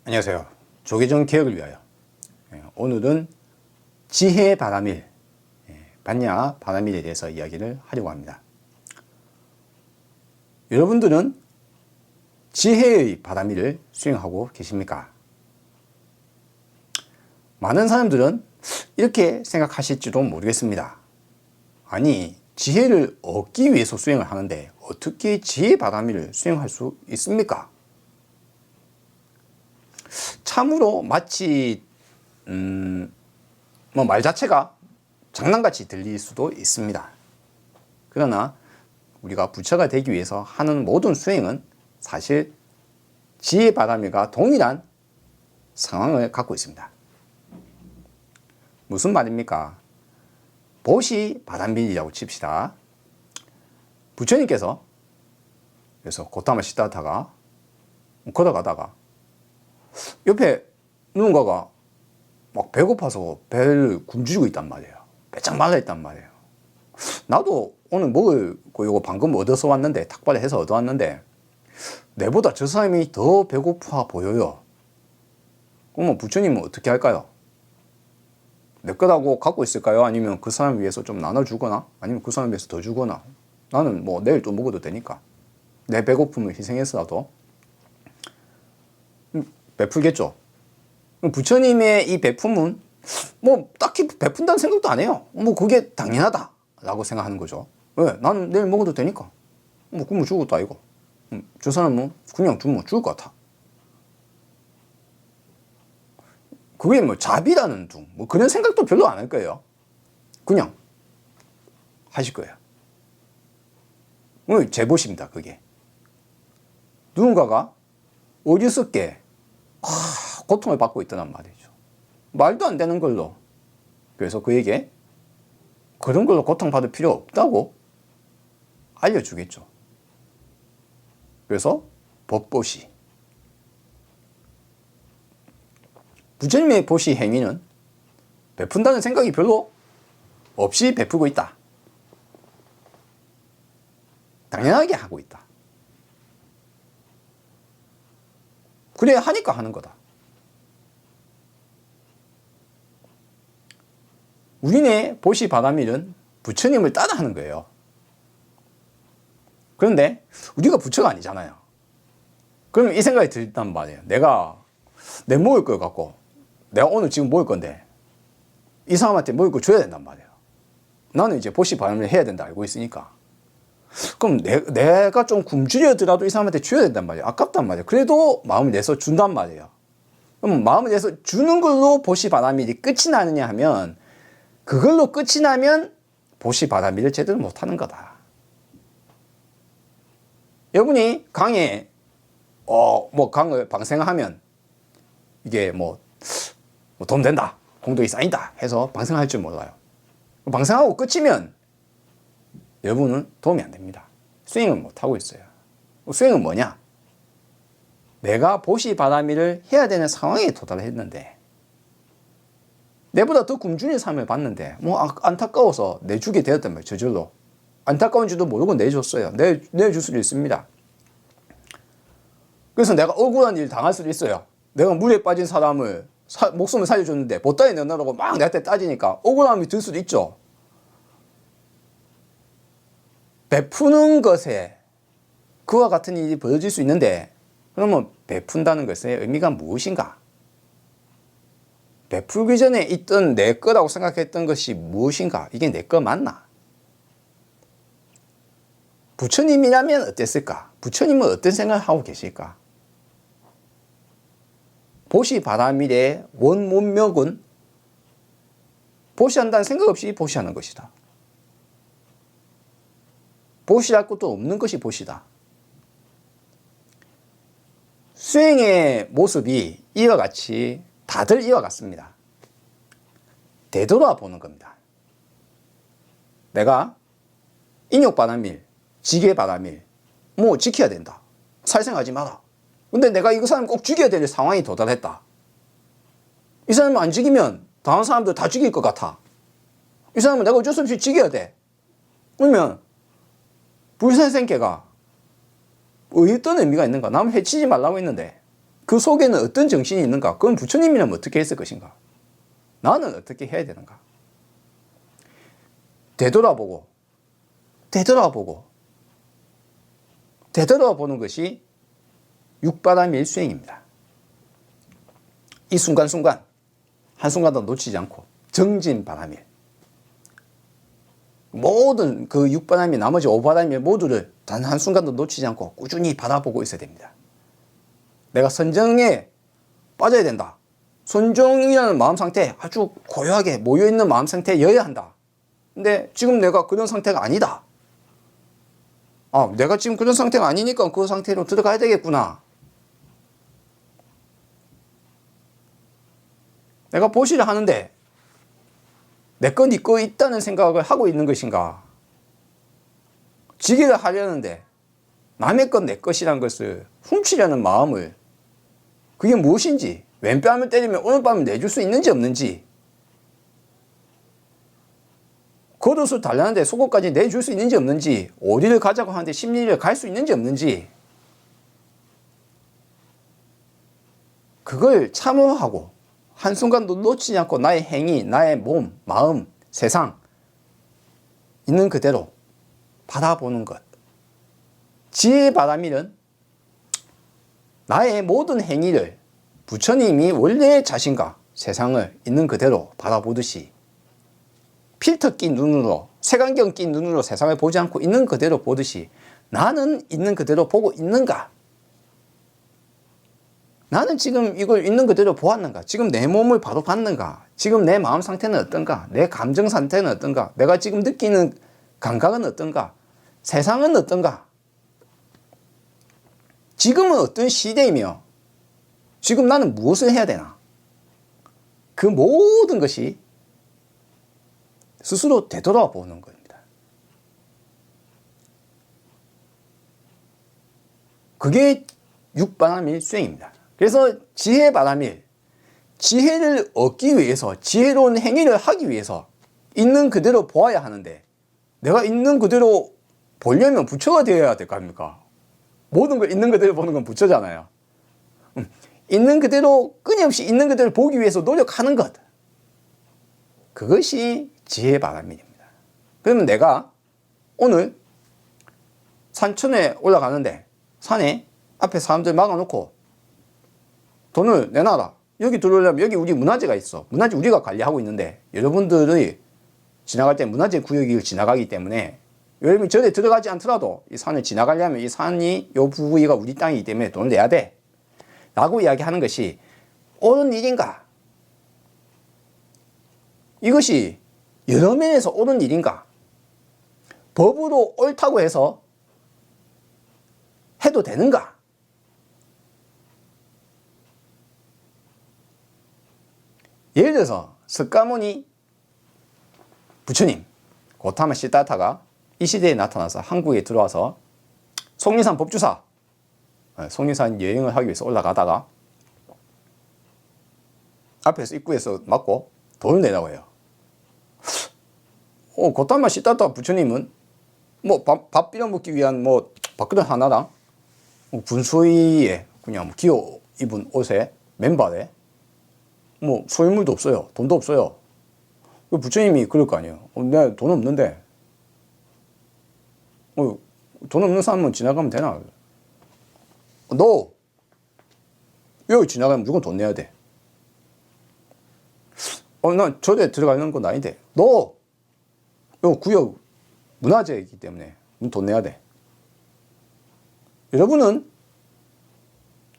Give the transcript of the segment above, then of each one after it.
안녕하세요. 조계종 개혁을 위하여. 오늘은 지혜의 바람일, 반야 바람일에 대해서 이야기를 하려고 합니다. 여러분들은 지혜의 바람일을 수행하고 계십니까? 많은 사람들은 이렇게 생각하실지도 모르겠습니다. 아니, 지혜를 얻기 위해서 수행을 하는데 어떻게 지혜의 바람일을 수행할 수 있습니까? 참으로 마치 말 자체가 장난같이 들릴 수도 있습니다. 그러나 우리가 부처가 되기 위해서 하는 모든 수행은 사실 지혜 바람일과 동일한 상황을 갖고 있습니다. 무슨 말입니까? 보시 바람일이라고 칩시다. 부처님께서 그래서 고타마 시다타가 걸어가다가 옆에 누군가가 막 배고파서 배를 굶주리고 있단 말이에요. 빼짝 말라 있단 말이에요. 나도 오늘 먹을 거 이거 방금 얻어서 왔는데, 탁발을 해서 얻어왔는데 내보다 저 사람이 더 배고파 보여요. 그러면 부처님은 어떻게 할까요? 내 거라고 갖고 있을까요? 아니면 그 사람 위해서 좀 나눠주거나, 아니면 그 사람 위해서 더 주거나. 나는 뭐 내일 또 먹어도 되니까 내 배고픔을 희생해서라도 베풀겠죠. 부처님의 이 베품은 뭐 딱히 베푼다는 생각도 안 해요. 뭐 그게 당연하다 라고 생각하는 거죠. 왜? 나는 내일 먹어도 되니까. 뭐 그러면 죽을 것도 아니고. 저 사람은 그냥 주면 죽을 것 같아. 그게 뭐 자비라는 둥, 뭐 그런 생각도 별로 안 할 거예요. 그냥 하실 거예요. 제봇입니다, 그게. 누군가가 어리석게 고통을 받고 있다는 말이죠. 말도 안 되는 걸로. 그래서 그에게 그런 걸로 고통받을 필요 없다고 알려주겠죠. 그래서 법보시. 부처님의 보시 행위는 베푼다는 생각이 별로 없이 베풀고 있다. 당연하게 하고 있다. 그래 하니까 하는 거다. 우리네 보시 바람일은 부처님을 따라 하는 거예요. 그런데 우리가 부처가 아니잖아요. 그럼 이 생각이 들단 말이에요. 내 먹을 걸 갖고 내가 오늘 지금 먹을 건데 이 사람한테 먹을 거 줘야 된단 말이에요. 나는 이제 보시 바람일을 해야 된다 알고 있으니까. 그럼 내가 좀 굶주려더라도 이 사람한테 줘야 된단 말이에요. 아깝단 말이에요. 그래도 마음을 내서 준단 말이에요. 그럼 마음을 내서 주는 걸로 보시 바람일이 끝이 나느냐 하면, 그걸로 끝이 나면 보시 바람일을 제대로 못하는 거다. 여러분이 강에 강을 방생하면 이게 돈 된다, 공덕이 쌓인다 해서 방생할 줄 몰라요. 방생하고 끝이면 여러분은 도움이 안 됩니다. 수행을 못하고 있어요. 수행은 뭐냐? 내가 보시 바람일을 해야 되는 상황에 도달했는데, 내보다 더 굶주린 삶을 봤는데 안타까워서 내주게 되었단 말이에요. 저절로. 안타까운 줄도 모르고 내줬어요. 내줄 수도 있습니다. 그래서 내가 억울한 일 당할 수도 있어요. 내가 물에 빠진 사람을 목숨을 살려줬는데 보따리 내놓으라고 막 내한테 따지니까 억울함이 들 수도 있죠. 베푸는 것에 그와 같은 일이 벌어질 수 있는데, 그러면 베푼다는 것의 의미가 무엇인가? 베풀기 전에 있던 내 거라고 생각했던 것이 무엇인가? 이게 내 거 맞나? 부처님이라면 어땠을까? 부처님은 어떤 생각을 하고 계실까? 보시 바람일의 원문명은 보시한다는 생각 없이 보시하는 것이다. 보시할 것도 없는 것이 보시다. 수행의 모습이 이와 같이 다들 이와 같습니다. 되돌아보는 겁니다. 내가 인욕바람일, 지계바람일 지켜야 된다. 살생하지 마라. 근데 내가 이 사람 꼭 죽여야 될 상황이 도달했다. 이 사람을 안 죽이면 다른 사람들 다 죽일 것 같아. 이 사람은 내가 어쩔 수 없이 죽여야 돼. 그러면 불생생계가 어떤 의미가 있는가? 남을 해치지 말라고 했는데 그 속에는 어떤 정신이 있는가? 그건 부처님이라면 어떻게 했을 것인가? 나는 어떻게 해야 되는가? 되돌아보고 되돌아보는 것이 육바람일 수행입니다. 이 순간순간 한순간도 놓치지 않고 정진바람일, 모든 그 육바람일, 나머지 오바람일 모두를 단 한순간도 놓치지 않고 꾸준히 바라보고 있어야 됩니다. 내가 선정에 빠져야 된다. 순종이라는 마음 상태, 아주 고요하게 모여있는 마음 상태여야 한다. 근데 지금 내가 그런 상태가 아니다. 내가 지금 그런 상태가 아니니까 그 상태로 들어가야 되겠구나. 내가 보시를 하는데 내 거, 네 거 있다는 생각을 하고 있는 것인가? 지기를 하려는데 남의 것, 내 것이란 것을 훔치려는 마음을, 그게 무엇인지, 왼뺨을 때리면 오른뺨을 내줄 수 있는지 없는지, 겉옷을 달라는데 속옷까지 내줄 수 있는지 없는지, 어디를 가자고 하는데 심리를 갈 수 있는지 없는지, 그걸 참여하고 한순간도 놓치지 않고 나의 행위, 나의 몸, 마음, 세상 있는 그대로 바라보는 것. 지혜의 바람일은 나의 모든 행위를 부처님이 원래의 자신과 세상을 있는 그대로 바라보듯이 필터 낀 눈으로, 색안경 낀 눈으로 세상을 보지 않고 있는 그대로 보듯이 나는 있는 그대로 보고 있는가? 나는 지금 이걸 있는 그대로 보았는가? 지금 내 몸을 바로 봤는가? 지금 내 마음 상태는 어떤가? 내 감정 상태는 어떤가? 내가 지금 느끼는 감각은 어떤가? 세상은 어떤가? 지금은 어떤 시대이며 지금 나는 무엇을 해야 되나? 그 모든 것이 스스로 되돌아보는 겁니다. 그게 육바람일 수행입니다. 그래서 지혜바람일, 지혜를 얻기 위해서, 지혜로운 행위를 하기 위해서 있는 그대로 보아야 하는데, 내가 있는 그대로 보려면 부처가 되어야 될 거 아닙니까? 모든 걸 있는 그대로 보는 건 부처잖아요. 있는 그대로, 끊임없이 있는 그대로 보기 위해서 노력하는 것, 그것이 지혜바람일입니다. 그러면 내가 오늘 산천에 올라가는데 산에 앞에 사람들 막아놓고 돈을 내놔라. 여기 들어오려면 여기 우리 문화재가 있어. 문화재 우리가 관리하고 있는데 여러분들이 지나갈 때 문화재 구역을 지나가기 때문에 여러분이 절에 들어가지 않더라도 이 산을 지나가려면 이 산이, 요 부위가 우리 땅이기 때문에 돈을 내야 돼. 라고 이야기하는 것이 옳은 일인가? 이것이 여러 면에서 옳은 일인가? 법으로 옳다고 해서 해도 되는가? 예를 들어서 석가모니 부처님 고타마 시다타가 이 시대에 나타나서 한국에 들어와서 속리산 법주사, 속리산 여행을 하기 위해서 올라가다가 앞에서 입구에서 맞고 돈을 내라고 해요. 고타마 시다타 부처님은 뭐 밥 빌어 먹기 위한 뭐 밥그릇 하나랑 분수위에 그냥 기어 입은 옷에 맨발에 뭐 소유물도 없어요. 돈도 없어요. 부처님이 그럴 거 아니에요. 내가 돈 없는데 돈 없는 사람은 지나가면 되나? 너 여기 지나가면 무조건 돈 내야 돼. 나 절에 들어가는 건 아닌데 너 요 구역 문화재이기 때문에 돈 내야 돼. 여러분은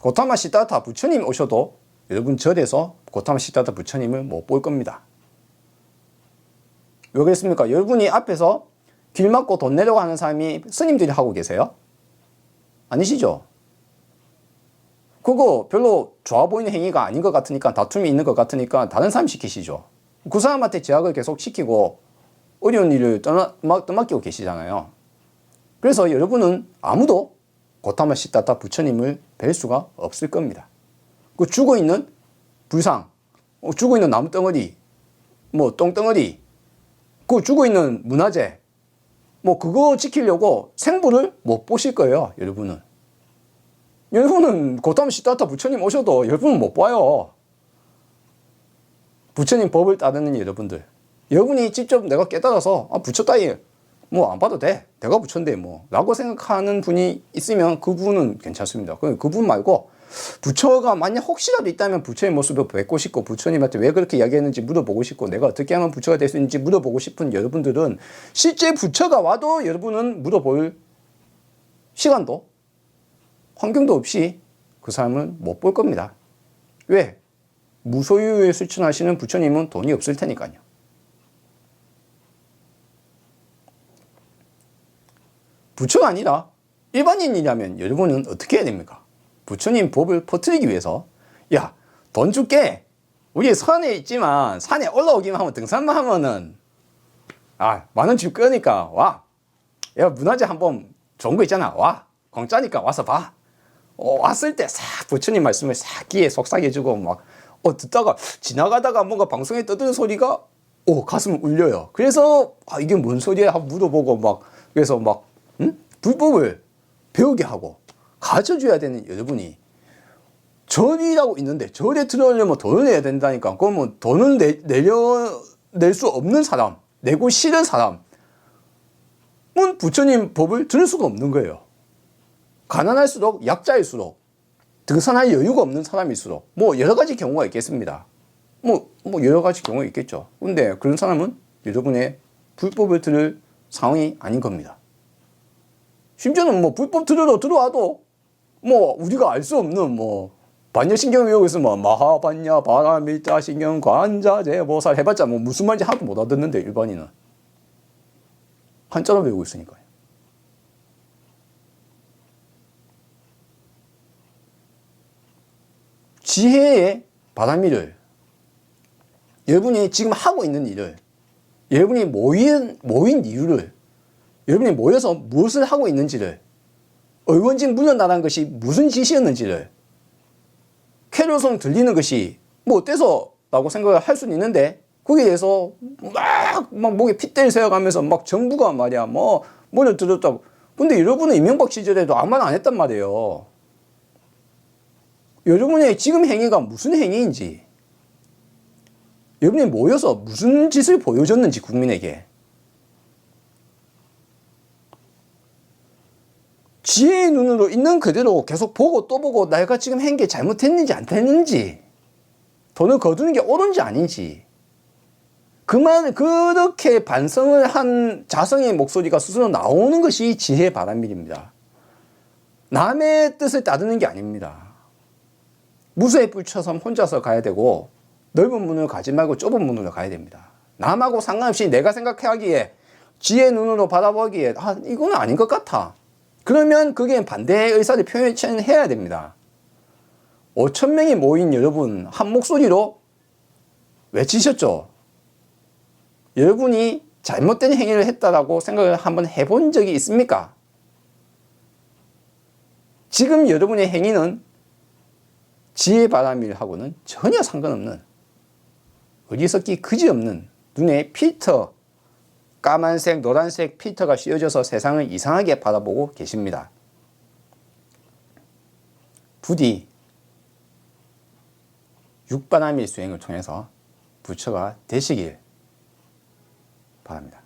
고타마 시다타 부처님 오셔도 여러분 절에서 고타마 시다타 부처님을 못 볼 겁니다. 왜 그랬습니까? 여러분이 앞에서 길 막고 돈 내려고 하는 사람이 스님들이 하고 계세요? 아니시죠? 그거 별로 좋아 보이는 행위가 아닌 것 같으니까, 다툼이 있는 것 같으니까 다른 사람 시키시죠. 그 사람한테 제약을 계속 시키고 어려운 일을 떠맡기고 계시잖아요. 그래서 여러분은 아무도 고타마 시다타 부처님을 뵐 수가 없을 겁니다. 그 죽어있는 불상, 죽어있는 나무덩어리, 뭐 똥덩어리, 그 죽어있는 문화재, 뭐 그거 지키려고 생부를 못 보실 거예요, 여러분은. 여러분은 고타마 시다타 부처님 오셔도 여러분은 못 봐요. 부처님 법을 따르는 여러분들. 여러분이 직접 내가 깨달아서 부처 따위 뭐 안 봐도 돼. 내가 부처인데 뭐 라고 생각하는 분이 있으면 그분은 괜찮습니다. 그분 말고 부처가 만약 혹시라도 있다면 부처의 모습을 뵙고 싶고 부처님한테 왜 그렇게 이야기했는지 물어보고 싶고 내가 어떻게 하면 부처가 될 수 있는지 물어보고 싶은 여러분들은 실제 부처가 와도 여러분은 물어볼 시간도 환경도 없이 그 사람을 못 볼 겁니다. 왜? 무소유에 실천하시는 부처님은 돈이 없을 테니까요. 부처가 아니라 일반인이라면 여러분은 어떻게 해야 됩니까? 부처님 법을 퍼뜨리기 위해서 야, 돈 줄게. 우리 산에 있지만 산에 올라오기만 하면 등산만 하면은 10,000원 줄 거니까 와. 야, 문화재 한번 좋은 거 있잖아. 와. 공짜니까 와서 봐. 왔을 때 싹 부처님 말씀을 싹 귀에 속삭여주고 막 듣다가 지나가다가 뭔가 방송에 떠드는 소리가 가슴을 울려요. 그래서 이게 뭔 소리야 하고 물어보고 막 그래서 막 불법을 배우게 하고 가르쳐줘야 되는 여러분이 절이라고 있는데 절에 들어오려면 돈을 내야 된다니까. 그러면 돈을 낼 수 없는 사람, 내고 싫은 사람은 부처님 법을 들을 수가 없는 거예요. 가난할수록 약자일수록 등산할 여유가 없는 사람일수록 뭐 여러 가지 경우가 있겠습니다. 뭐 여러 가지 경우가 있겠죠. 근데 그런 사람은 여러분의 불법을 들을 상황이 아닌 겁니다. 심지어는 뭐 불법 들으러 들어와도 뭐 우리가 알 수 없는 뭐 반야신경 외우고 있으면 마하반야 바라밀자 신경 관자재 보살 해봤자 뭐 무슨 말인지 하나도 못 알아듣는데 일반인은 한자로 외우고 있으니까요. 지혜의 바람이를 여러분이 지금 하고 있는 일을 여러분이 모인 이유를 여러분이 모여서 무엇을 하고 있는지를 의원직 물러나라는 것이 무슨 짓이었는지를 캐롤송 들리는 것이 뭐 어때서 라고 생각을 할 수는 있는데 거기에 대해서 막 목에 핏대를 세워가면서 막 정부가 말이야 뭐를 들었다고. 근데 여러분은 이명박 시절에도 아무 말 안 했단 말이에요. 여러분의 지금 행위가 무슨 행위인지 여러분이 모여서 무슨 짓을 보여줬는지 국민에게 지혜의 눈으로 있는 그대로 계속 보고 또 보고 내가 지금 한 게 잘못했는지 안 됐는지 돈을 거두는 게 옳은지 아닌지 그렇게 반성을 한 자성의 목소리가 스스로 나오는 것이 지혜의 바람일입니다. 남의 뜻을 따르는 게 아닙니다. 무쇠의 뿔처럼 혼자서 가야 되고 넓은 문을 가지 말고 좁은 문으로 가야 됩니다. 남하고 상관없이 내가 생각하기에 지혜의 눈으로 바라보기에 이거는 아닌 것 같아. 그러면 그게 반대의 의사를 표현해야 됩니다. 5,000명이 모인 여러분 한 목소리로 외치셨죠? 여러분이 잘못된 행위를 했다라고 생각을 한번 해본 적이 있습니까? 지금 여러분의 행위는 지혜 바람일하고는 전혀 상관없는 어리석기 그지없는 눈에 필터 까만색 노란색 필터가 씌워져서 세상을 이상하게 바라보고 계십니다. 부디 육바람일 수행을 통해서 부처가 되시길 바랍니다.